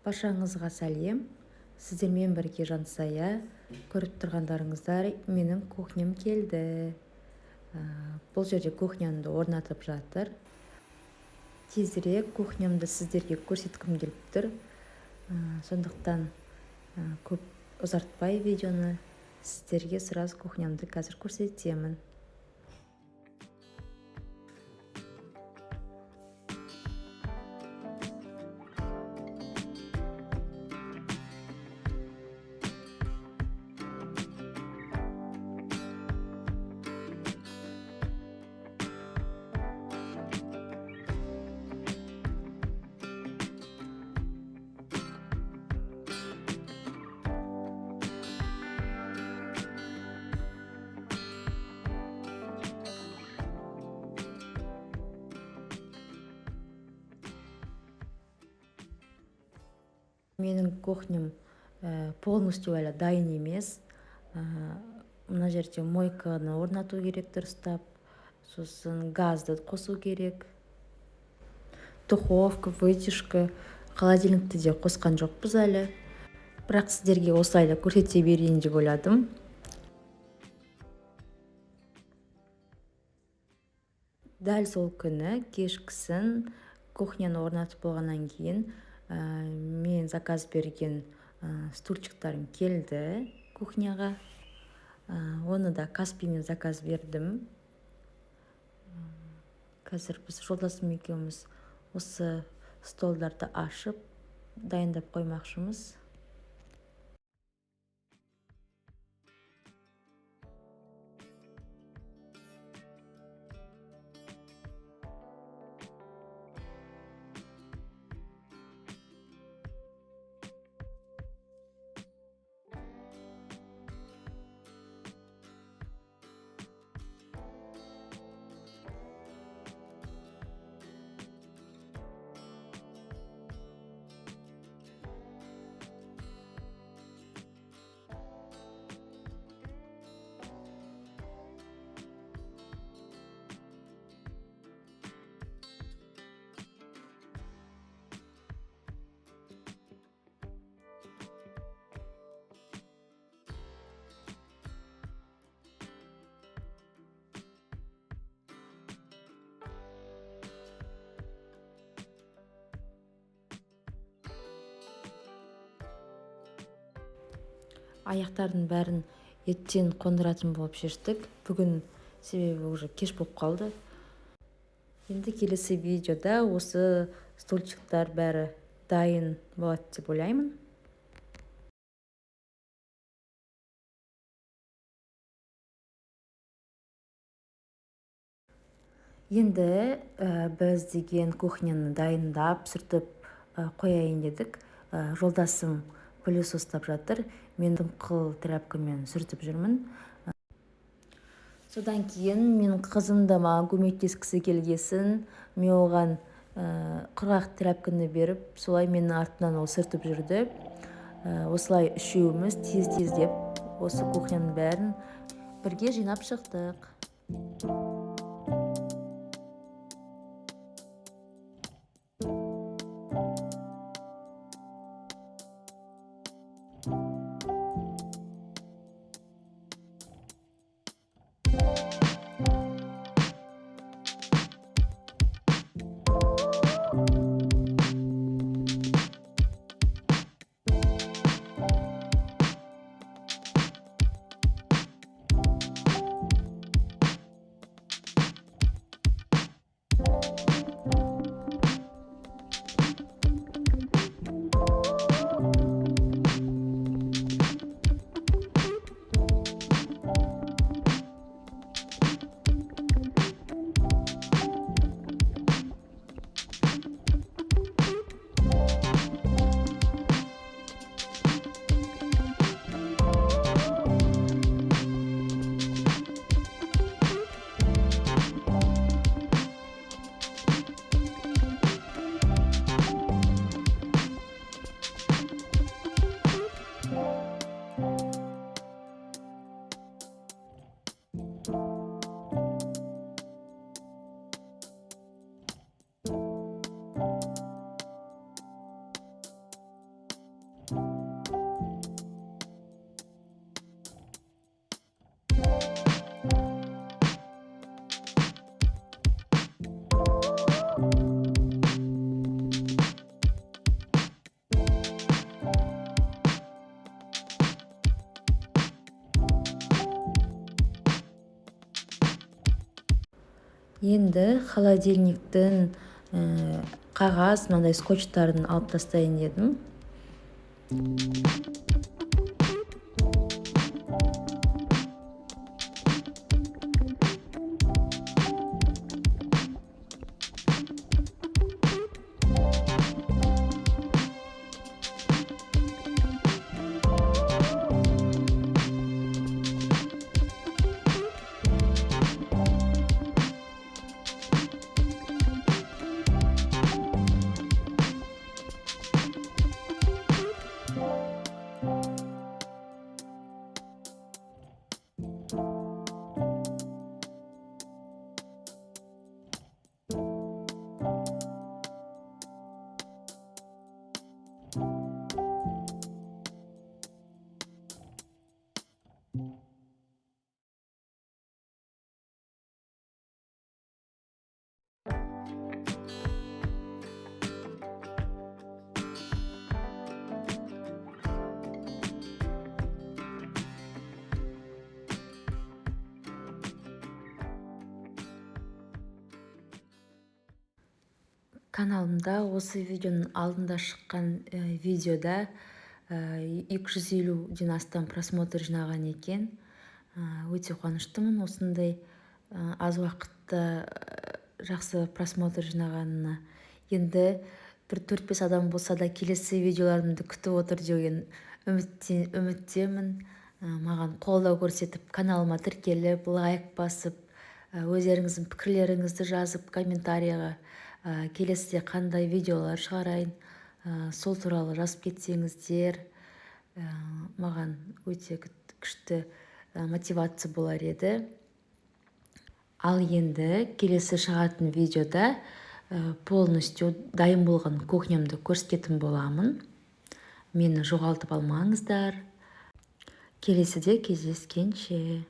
Баршаңызға сәлем. Сіздермен бірге Жансая. Көріп тұрғандарыңыздар, менің кухням келді. Бұл жерде кухнямды орнатып жатыр. Тезірек кухнямды сіздерге көрсеткім келіп тұр. Сондықтан көп ұзартпай видеоны сіздерге сразу кухнямды қазір көрсетемін. Менің кухням полностью әлі дайын емес. Мына жерде мойканы орнату керек дұрыстап. Сосын газды қосу керек. Духовка, вытяжка, холодильникті де қосқан жоқпыз әлі. Бірақ сіздерге осылай көрсете берейін деп ойладым. Дәл сол күні кешкісін кухняны орнатып болғаннан кейін мен заказ берген стульчиктарым келді кухняға. Оны да Каспиймен заказ бердім. Қазір біз жолдасым екеуміз осы столдарды ашып дайындап қоймақшымыз. Аяқтардың бәрін еттен қондыратын болып шештік. Бүгін себебі уже кеш болып қалды. Енді келесі видеода осы стульчиктар бәрі дайын болады деп ойлаймын. Енді біз деген кухняны дайындап, сүртіп қояйын дедік. Жолдасым пылесостап жатыр. Мен дымқыл тряпкамен сүртіп жүрмін. Содан кейін мен қызым да маған көмектескісі келгесін, мен оған құрғақ тряпканы беріп, солай менің артынан ол сүртіп жүрді. Осылай үшеуміз тез-тездеп осы кухняның бәрін бірге жинап шықтық. Енді холодильниктің қағаз мынандай скотчтарын алып тастайын дедім. Каналымда осы видеоның алдында шыққан видеода 250-ден астам просмотр жинаған екен. Өте қуаныштымын осындай аз уақытта жақсы просмотр жинағанына. Енді бір 4-5 адам болса да келесі видеоларымды күтіп отыр деген үміттемін. Маған қолдау көрсетіп, каналыма тіркеліп, лайк басып, өздеріңіздің пікірлеріңізді жазып комментарияға келесіде қандай видеолар шығарайын, сол туралы жазып кетсеңіздер, маған өте күшті мотивация болар еді. Ал енді келесі шығатын видеода полностью дайын болған кухнямды көрсететін боламын. Мені жоғалтып алмаңыздар. Келесіде кездескенше.